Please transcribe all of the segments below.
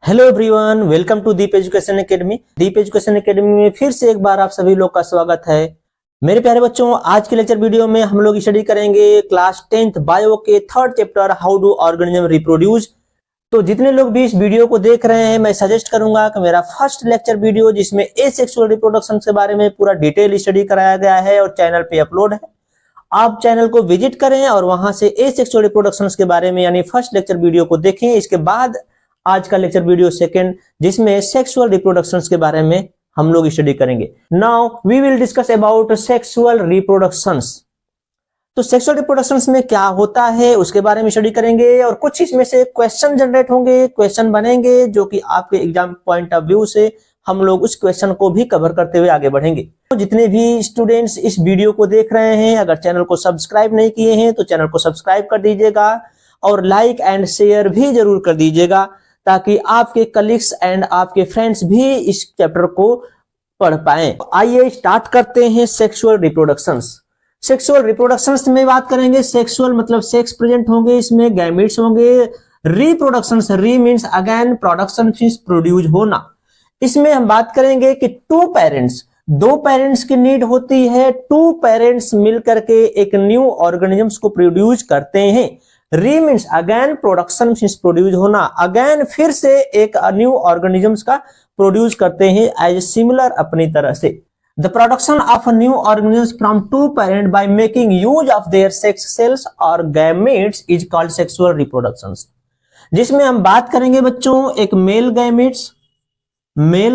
Hello everyone, welcome to Deep education academy. Deep education academy में फिर से एक बार आप सभी लोग का स्वागत है। मेरे प्यारे बच्चों, आज के लेक्चर वीडियो में हम लोग स्टडी करेंगे क्लास 10th बायो के third chapter how do organism reproduce. तो जितने लोग भी इस वीडियो को देख रहे हैं, मैं सजेस्ट करूंगा कि मेरा फर्स्ट लेक्चर वीडियो जिसमें एसेक्सुअल रिप्रोडक्शन के बारे में पूरा डिटेल स्टडी कराया गया है और चैनल पे अपलोड है, आप चैनल को विजिट करें और वहां से एसेक्सुअल रिप्रोडक्शन के बारे में यानी फर्स्ट लेक्चर वीडियो को देखें। इसके बाद आज का लेक्चर वीडियो सेकंड, जिसमें सेक्सुअल रिप्रोडक्शंस के बारे में हम लोग स्टडी करेंगे। Now we will discuss about sexual reproductions. तो सेक्सुअल रिप्रोडक्शंस में क्या होता है उसके बारे में स्टडी करेंगे और कुछ इसमें से क्वेश्चन जनरेट होंगे, क्वेश्चन बनेंगे जो कि आपके एग्जाम पॉइंट ऑफ व्यू से हम लोग उस क्वेश्चन को भी कवर करते हुए आगे बढ़ेंगे। तो जितने भी स्टूडेंट्स इस वीडियो को देख रहे हैं, अगर चैनल को सब्सक्राइब नहीं किए हैं तो चैनल को सब्सक्राइब कर दीजिएगा और लाइक एंड शेयर भी जरूर कर दीजिएगा, ताकि आपके कलीग्स एंड आपके फ्रेंड्स भी इस चैप्टर को पढ़ पाएं। आइए स्टार्ट करते हैं सेक्सुअल रिप्रोडक्शंस। सेक्सुअल रिप्रोडक्शंस में बात करेंगे। सेक्सुअल मतलब सेक्स प्रेजेंट होंगे, इसमें गैमेट्स होंगे। रिप्रोडक्शंस, री means again, production means produce होना। इसमें हम बात करेंगे कि दो पेरेंट्स की नीड होती है। टू पेरेंट्स मिलकर के एक न्यू ऑर्गेनिजम्स को प्रोड्यूस करते हैं। री means again, production means produce होना, अगेन फिर से एक न्यू ऑर्गेनिजम्स का प्रोड्यूस करते हैं एज सिमिलर अपनी तरह से। The production of new organisms from two parent by making use of their sex cells और gametes is called sexual reproductions. जिसमें हम बात करेंगे बच्चों, एक मेल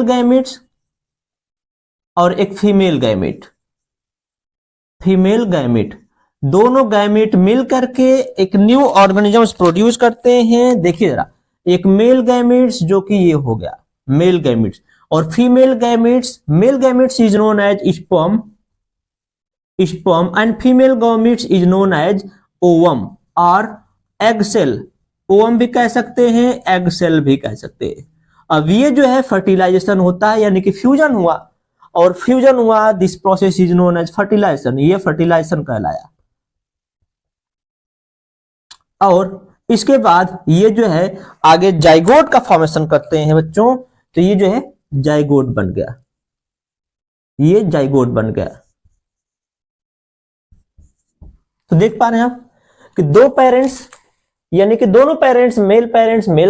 गैमेट्स और एक फीमेल गैमेट, दोनों गैमेट मिल करके एक न्यू ऑर्गेनिजम्स प्रोड्यूस करते हैं। देखिए जरा, एक मेल गैमेट्स जो कि ये हो गया मेल गैमेट्स, और female gametes is known as sperm and female gametes is known as ovum और एग सेल। ओवम भी कह सकते हैं, एग सेल भी कह सकते हैं। अब ये जो है फर्टिलाइजेशन होता है, यानी कि फ्यूजन हुआ, this process is known as fertilization. ये फर्टिलाइजेशन कहलाया। और इसके बाद ये जो है आगे जाइगोट का फॉर्मेशन करते हैं बच्चों। तो ये जो है जाइगोट बन गया, तो देख पा रहे हैं आप कि दो पेरेंट्स यानी कि दोनों पेरेंट्स मेल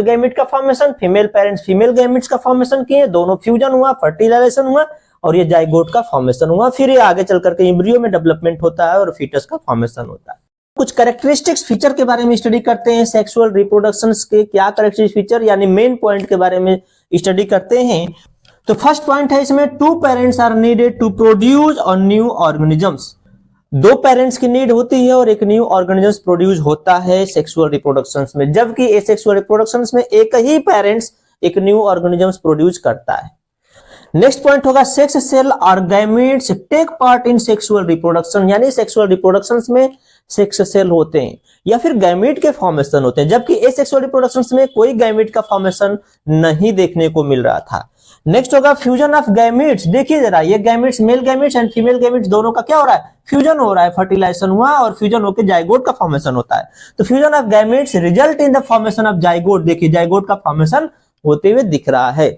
गैमेट का formation, female parents female gametes का फॉर्मेशन किए, दोनों फ्यूजन हुआ, फर्टिलाइजेशन हुआ और ये जाइगोट का फॉर्मेशन हुआ। फिर ये आगे चल करके एम्ब्रियो में डेवलपमेंट होता है और फीटस का फॉर्मेशन होता है। कुछ कैरेक्टरिस्टिक्स फीचर के बारे में स्टडी करते हैं। सेक्सुअल रिप्रोडक्शंस के क्या कैरेक्टरिस्टिक फीचर यानी मेन पॉइंट के बारे में स्टडी करते हैं। तो फर्स्ट पॉइंट है इसमें, two parents are needed to produce और न्यू ऑर्गेनिजम्स। दो पेरेंट्स की नीड होती है और एक न्यू ऑर्गेनिजम्स प्रोड्यूस होता है सेक्सुअल रिप्रोडक्शंस में, जबकि एसेक्सुअल रिप्रोडक्शंस में एक ही पेरेंट्स एक न्यू ऑर्गेनिजम्स प्रोड्यूस करता है। नेक्स्ट पॉइंट होगा, सेक्स सेल और gametes take part in sexual reproduction, यानी सेक्सुअल रिप्रोडक्शंस में सेक्स सेल होते हैं या फिर गैमेट के फॉर्मेशन होते हैं, जबकि एसेक्सुअल रिप्रोडक्शंस में कोई गैमेट का फॉर्मेशन नहीं देखने को मिल रहा था। नेक्स्ट होगा फ्यूजन ऑफ गैमेट्स। देखिए जरा, ये gametes, male gametes and female gametes दोनों का क्या हो रहा है, फ्यूजन हो रहा है, फर्टिलाइजेशन हुआ और फ्यूजन होकर जाइगोट का फॉर्मेशन होता है। तो fusion of gametes result in the formation of zygote. देखिए जाइगोट का फॉर्मेशन होते हुए दिख रहा है।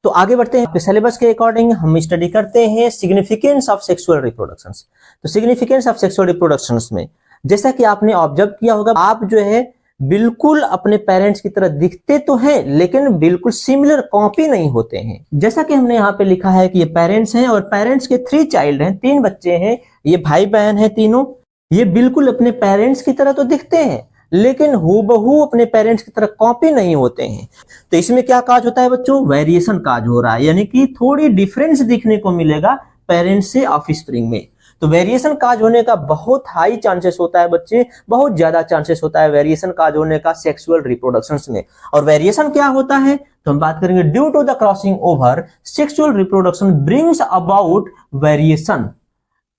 तो आगे बढ़ते हैं, सिलेबस के अकॉर्डिंग हम स्टडी करते हैं सिग्निफिकेंस ऑफ सेक्सुअल रिप्रोडक्शंस। तो सिग्निफिकेंस ऑफ सेक्सुअल रिप्रोडक्शंस में जैसा कि आपने ऑब्जर्व किया होगा, आप जो है बिल्कुल अपने पेरेंट्स की तरह दिखते तो हैं लेकिन बिल्कुल सिमिलर कॉपी नहीं होते हैं। जैसा कि हमने यहाँ पे लिखा है कि ये पेरेंट्स हैं और पेरेंट्स के 3 चाइल्ड हैं, 3 बच्चे हैं, ये भाई बहन हैं तीनों। ये बिल्कुल अपने पेरेंट्स की तरह तो दिखते हैं लेकिन हूबहू अपने पेरेंट्स की तरह कॉपी नहीं होते हैं। तो इसमें क्या काज होता है बच्चों, वेरिएशन काज हो रहा है, यानी कि थोड़ी डिफरेंस दिखने को मिलेगा पेरेंट्स से ऑफस्प्रिंग में। तो वेरिएशन काज होने का बहुत हाई चांसेस होता है बच्चे, बहुत ज्यादा चांसेस होता है वेरिएशन काज होने का सेक्सुअल रिप्रोडक्शंस में। और वेरिएशन क्या होता है तो हम बात करेंगे, due to the crossing over sexual reproduction brings about variation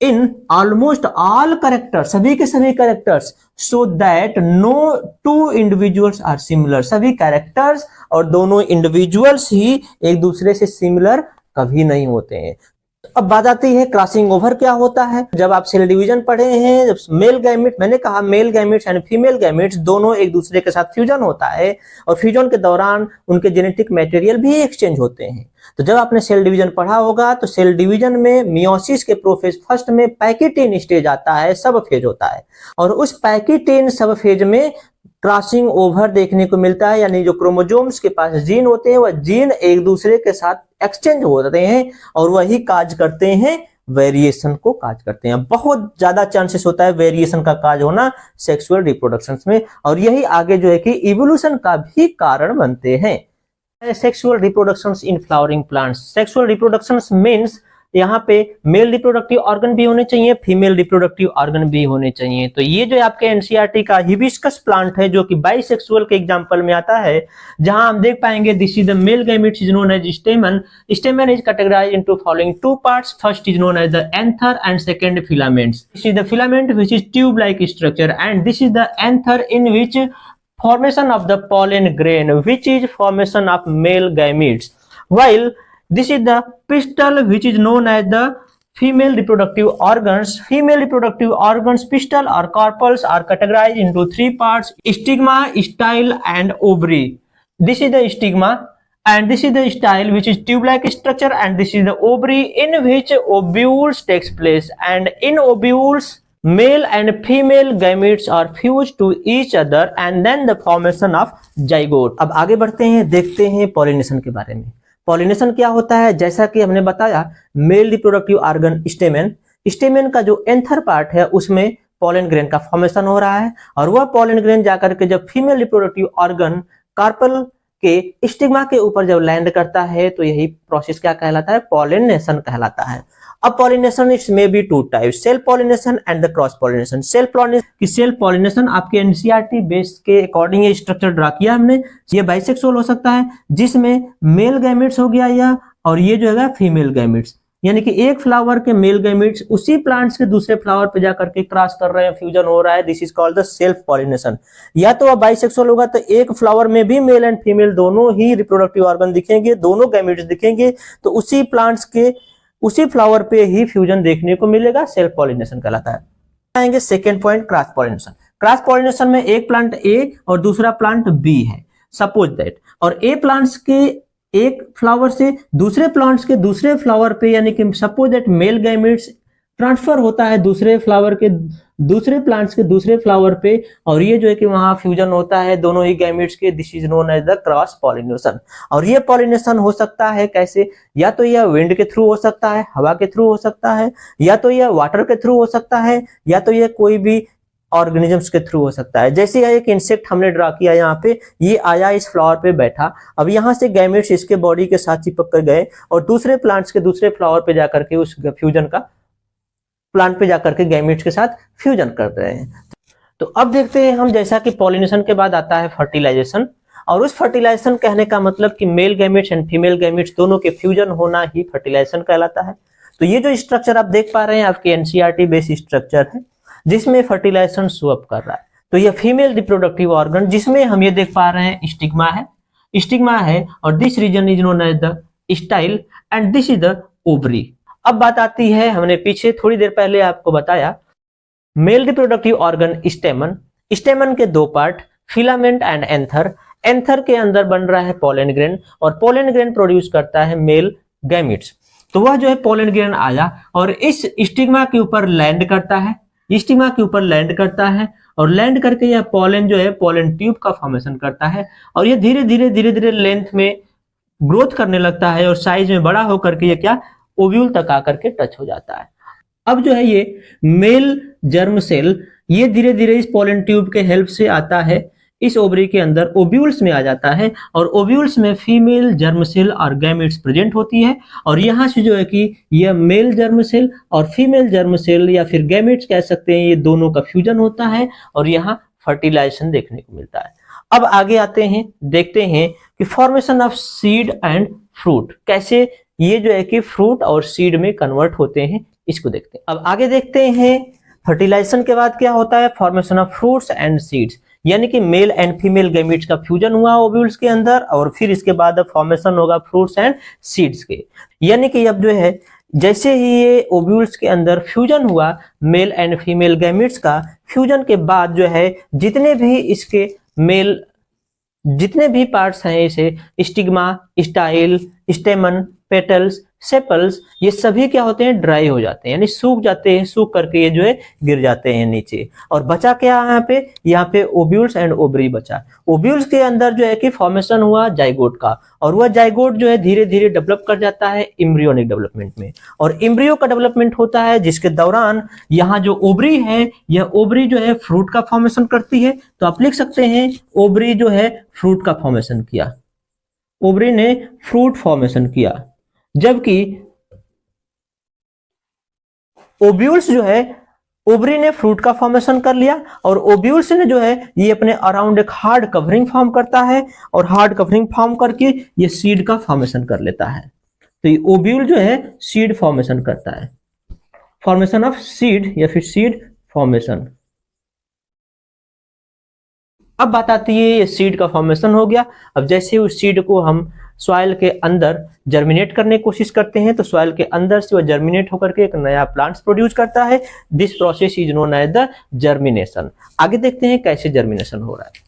in almost all characters, सभी के सभी characters, so that no two individuals are similar. सभी कैरेक्टर्स और दोनों इंडिविजुअल्स ही एक दूसरे से सिमिलर कभी नहीं होते हैं। अब बात आती है क्रॉसिंग ओवर क्या होता है। जब आप सेल डिवीजन पढ़े हैं, जब मेल गैमेट, मैंने कहा male gametes and female gametes दोनों एक दूसरे के साथ फ्यूजन होता है और फ्यूजन के दौरान उनके जेनेटिक मटेरियल भी एक्सचेंज होते हैं। तो जब आपने सेल डिवीजन पढ़ा होगा तो सेल डिवीजन में मियोसिस के प्रोफेज फर्स्ट में पैकिटेन स्टेज आता है, सब फेज होता है, और उस पैकिटेन सब फेज में क्रॉसिंग ओवर देखने को मिलता है, यानी जो क्रोमोसोम्स के पास जीन होते हैं वह जीन एक दूसरे के साथ एक्सचेंज होते हैं और वही काज करते हैं, वेरिएशन को काज करते हैं। बहुत ज्यादा चांसेस होता है वेरिएशन का काज होना सेक्सुअल रिप्रोडक्शन में, और यही आगे जो है कि इवोल्यूशन का भी कारण बनते हैं। Sexual reproduction in flowering plants. Sexual reproduction means यहाँ पे मेल रिप्रोडक्टिव ऑर्गन भी होने चाहिए, फीमेल रिप्रोडक्टिव ऑर्गन भी होने चाहिए। तो ये जो आपके एनसीईआरटी का हिबिस्कस प्लांट है जो कि बाइसेक्सुअल के एग्जांपल में आता है, जहां हम देख पाएंगे this is the male gametes is known as stamen. Stamen is categorized into following two parts. First is known as the anther and second filaments. This is the filament which is tube like structure and this is the anther in which formation of the pollen grain, which is formation of male gametes, while this is the pistil which is known as the female reproductive organs. Female reproductive organs, pistil or carpels, are categorized into three parts: stigma, style and ovary. This is the stigma and this is the style which is tube-like structure, and this is the ovary in which ovules takes place, and in ovules male and female gametes are fused to each other and then the formation of zygote. अब आगे बढ़ते हैं, देखते हैं pollination के बारे में। Pollination क्या होता है? जैसा कि हमने बताया, male reproductive organ stamen, stamen का जो एंथर पार्ट है उसमें पॉलन ग्रेन का फॉर्मेशन हो रहा है, और वह पॉलन ग्रेन जाकर के जब फीमेल रिप्रोडक्टिव ऑर्गन कार्पल के स्टिग्मा के ऊपर जब लैंड करता है तो यही प्रोसेस क्या कहलाता है? पॉलिनेशन कहलाता है। अब pollination it's may be two types, self pollination and the cross pollination. Self pollination आपके एनसीईआरटी बेस के अकॉर्डिंग ये स्ट्रक्चर ड्रा किया हमने। ये बाइसेक्सुअल हो सकता है जिसमें मेल गैमेट्स हो गया या, और ये जो है फीमेल गैमेट्स, यानी कि एक फ्लावर के मेल गैमेट्स उसी प्लांट्स के दूसरे फ्लावर पे जाकर के क्रॉस कर रहे हैं, फ्यूजन हो रहा है। This is called the self pollination. या तो बाइसेक्सुअल होगा तो एक फ्लावर में भी मेल एंड फीमेल दोनों ही रिप्रोडक्टिव ऑर्गन दिखेंगे, दोनों गैमेट्स दिखेंगे, तो उसी प्लांट्स के उसी फ्लावर पे ही फ्यूजन देखने को मिलेगा, सेल्फ पॉलिनेशन कहलाता है। आएंगे second point, cross pollination. Cross pollination में एक प्लांट ए और दूसरा प्लांट बी है, सपोज दैट, और ए प्लांट्स के एक फ्लावर से दूसरे प्लांट्स के दूसरे फ्लावर पे, यानी कि suppose that male gametes transfer होता है दूसरे फ्लावर के दूसरे प्लांट्स के दूसरे फ्लावर पे, और ये जो है कि वहां फ्यूजन होता है दोनों ही गैमेट्स के। This is known as the cross pollination. और ये पॉलिनेशन हो सकता है कैसे? या तो यह विंड के थ्रू हो सकता है, हवा के थ्रू हो सकता है, या तो यह वाटर के थ्रू हो सकता है, या तो यह कोई भी ऑर्गेनिजम्स के थ्रू हो सकता है। जैसे एक इंसेक्ट हमने ड्रा किया यहाँ पे, ये आया इस फ्लावर पे बैठा, अब यहाँ से गैमेट्स इसके बॉडी के साथ चिपक कर गए और दूसरे प्लांट्स के दूसरे फ्लावर पे जाकर के उस फ्यूजन का प्लांट पे जाकर के गैमेट्स के साथ फ्यूजन कर रहे हैं। तो अब देखते हैं हम, जैसा कि पॉलिनेशन के बाद आता है फर्टिलाइजेशन, और उस फर्टिलाइजेशन कहने का मतलब कि male gametes and female gametes दोनों के फ्यूजन होना ही फर्टिलाइजेशन कहलाता है। तो ये जो स्ट्रक्चर आप देख पा रहे हैं आपके एनसीईआरटी बेस्ड स्ट्रक्चर है जिसमें फर्टिलाइजेशन शो अप कर रहा है। तो ये फीमेल रिप्रोडक्टिव ऑर्गन जिसमें हम ये देख पा रहे हैं स्टिग्मा है, और this region is known as the style and this is the ovary. अब बात आती है, हमने पीछे थोड़ी देर पहले आपको बताया, मेल रिप्रोडक्टिव ऑर्गन स्टेमन। स्टेमन के दो part, filament and anther. Anther के अंदर बन रहा है पोलन ग्रेन, और पोलन ग्रेन प्रोड्यूस करता है मेल गैमेट्स। तो वह जो है पोलन ग्रेन आया और इस स्टिग्मा के ऊपर लैंड करता है, स्टिग्मा के ऊपर लैंड करता है, और लैंड करके यह पोलन जो है पोलन ट्यूब का फॉर्मेशन करता है, और ये धीरे धीरे लेंथ में ग्रोथ करने लगता है और साइज में बड़ा होकर के ये क्या ओव्यूल तक आकर के टच हो जाता है। अब जो है ये मेल जर्म सेल ये धीरे धीरे इस पोलन ट्यूब के हेल्प से आता है इस ओवरी के अंदर, ओव्यूल्स में आ जाता है, और ओव्यूल्स में फीमेल जर्म सेल और गैमेट्स प्रेजेंट होती है, और यहाँ से जो है कि यह मेल जर्म सेल और फीमेल जर्म सेल या फिर गैमेट्स कह सकते हैं, ये दोनों का फ्यूजन होता है और यहाँ फर्टिलाइजेशन देखने को मिलता है। अब आगे आते हैं, देखते हैं कि formation of seed and fruit, कैसे ये जो है कि फ्रूट और सीड में कन्वर्ट होते हैं, इसको देखते हैं। अब आगे देखते हैं फर्टिलाइजेशन के बाद क्या होता है, formation of fruits and seeds, यानी कि मेल एंड फीमेल गैमेट्स का फ्यूजन हुआ ओव्यूल्स के अंदर, और फिर इसके बाद फॉर्मेशन होगा फ्रूट्स एंड सीड्स के। यानी कि अब जो है जैसे ही ये ओव्यूल्स के अंदर फ्यूजन हुआ मेल एंड फीमेल गैमेट्स का, फ्यूजन के बाद जो है जितने भी इसके मेल जितने भी पार्ट्स हैं, इसे स्टिग्मा, स्टाइल, स्टेमन, पेटल्स, सेपल्स, ये सभी क्या होते हैं, ड्राई हो जाते हैं, यानी सूख जाते हैं, सूख करके ये जो है गिर जाते हैं नीचे। और बचा क्या यहाँ पे ओव्यूल्स एंड ओवरी बचा। ओव्यूल्स के अंदर जो है कि फॉर्मेशन हुआ जाइगोट का, और वह जाइगोट जो है धीरे धीरे डेवलप कर जाता है एम्ब्रियोनिक डेवलपमेंट में, और एम्ब्रियो का डेवलपमेंट होता है जिसके दौरान यहाँ जो ओवरी है, यह ओवरी जो है फ्रूट का फॉर्मेशन करती है। तो आप लिख सकते हैं ओवरी जो है फ्रूट का फॉर्मेशन किया, ओवरी ने फ्रूट फॉर्मेशन किया, जबकि ओव्यूल्स जो है ओवरी ने फ्रूट का फॉर्मेशन कर लिया, और ओव्यूल्स ने जो है ये अपने अराउंड एक हार्ड कवरिंग फॉर्म करता है, और हार्ड कवरिंग फॉर्म करके ये सीड का फॉर्मेशन कर लेता है। तो ये ओव्यूल जो है सीड फॉर्मेशन करता है, फॉर्मेशन ऑफ सीड या फिर सीड फॉर्मेशन। अब बात आती है ये सीड का फॉर्मेशन हो गया। अब जैसे उस सीड को हम सॉइल के अंदर जर्मिनेट करने की कोशिश करते हैं, तो सॉइल के अंदर से वो जर्मिनेट होकर के एक नया प्लांट्स प्रोड्यूस करता है। This process is known as the germination. आगे देखते हैं कैसे जर्मिनेशन हो रहा है।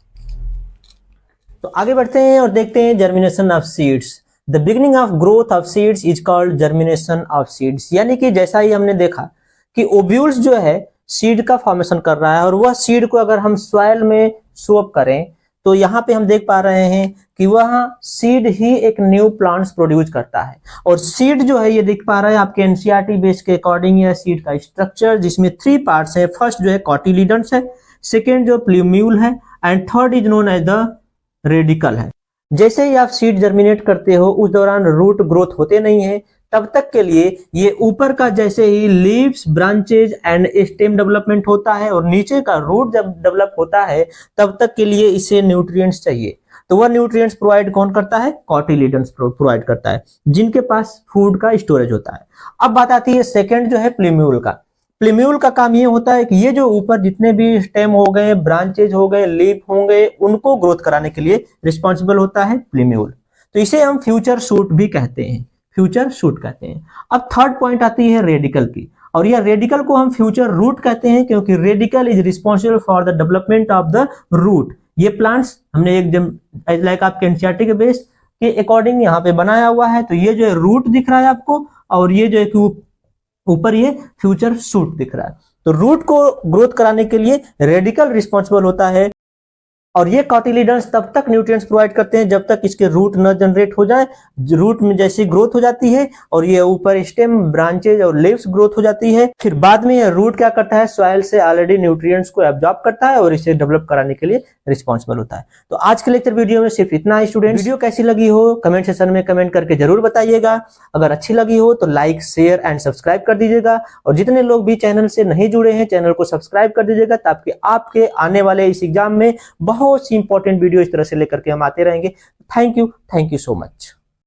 तो आगे बढ़ते हैं और देखते हैं germination of seeds. The beginning of growth of seeds is called germination of seeds. यानी कि जैसा ही हमने देखा कि ओव्यूल्स जो है सीड का फॉर्मेशन कर रहा है, और वह सीड को अगर हम सॉइल में सोप करें तो यहाँ पे हम देख पा रहे हैं कि वह सीड ही एक न्यू प्लांट्स प्रोड्यूस करता है। और सीड जो है ये देख पा रहे हैं आपके एनसीईआरटी बेस के अकॉर्डिंग है सीड का स्ट्रक्चर, जिसमें 3 पार्ट्स है। फर्स्ट जो है कॉटिलीडन्स है, सेकेंड जो प्लूम्यूल है, and third is known as the radicle है। जैसे ही आप सीड जर्मिनेट करते हो उस दौरान रूट ग्रोथ होते नहीं है, तब तक के लिए ये ऊपर का जैसे he leaves, branches and stem development होता है, और नीचे का रूट जब डेवलप होता है तब तक के लिए इसे न्यूट्रिएंट्स चाहिए। तो वह न्यूट्रिएंट्स प्रोवाइड कौन करता है, कॉटिलीडन्स प्रोवाइड करता है, जिनके पास फूड का स्टोरेज होता है। अब बात आती है सेकेंड जो है प्लूम्यूल का। प्लूम्यूल का काम ये होता है कि ये जो ऊपर जितने भी स्टेम हो गए, ब्रांचेज हो गए, लीफ होंगे, उनको ग्रोथ कराने के लिए रिस्पॉन्सिबल होता है प्लूम्यूल। तो इसे हम फ्यूचर शूट भी कहते हैं, फ्यूचर शूट कहते हैं। अब थर्ड पॉइंट आती है रेडिकल की, और यह रेडिकल को हम फ्यूचर रूट कहते हैं, क्योंकि radicle is responsible for the development of the root. ये प्लांट्स हमने एक लाइक आपके एनसीईआरटी के बेस के अकॉर्डिंग यहाँ पे बनाया हुआ है। तो ये जो है रूट दिख रहा है आपको, और ये जो है कि ऊपर ये फ्यूचर शूट दिख रहा है। तो रूट को ग्रोथ कराने के लिए रेडिकल रिस्पॉन्सिबल होता है, और ये कॉटिलीडन्स तब तक न्यूट्रिएंट्स प्रोवाइड करते हैं जब तक इसके रूट न जनरेट हो जाए। रूट में जैसी ग्रोथ हो जाती है और ये ऊपर स्टेम, ब्रांचेज और लीव्स ग्रोथ हो जाती है, फिर बाद में ये रूट क्या करता है, सॉइल से ऑलरेडी न्यूट्रिएंट्स को एब्जॉर्ब करता है और इसे डेवलप कराने के लिए रिस्पॉन्सिबल होता है। तो आज के लेक्चर वीडियो में सिर्फ इतना ही स्टूडेंट्स। वीडियो कैसी लगी हो कमेंट सेक्शन में कमेंट करके जरूर बताइएगा। अगर अच्छी लगी हो तो लाइक, शेयर एंड सब्सक्राइब कर दीजिएगा, और जितने लोग भी चैनल से नहीं जुड़े हैं चैनल को सब्सक्राइब कर दीजिएगा, ताकि आपके आने वाले इस एग्जाम में बहुत सी इंपॉर्टेंट वीडियो इस तरह से लेकर के हम आते रहेंगे। Thank you so much.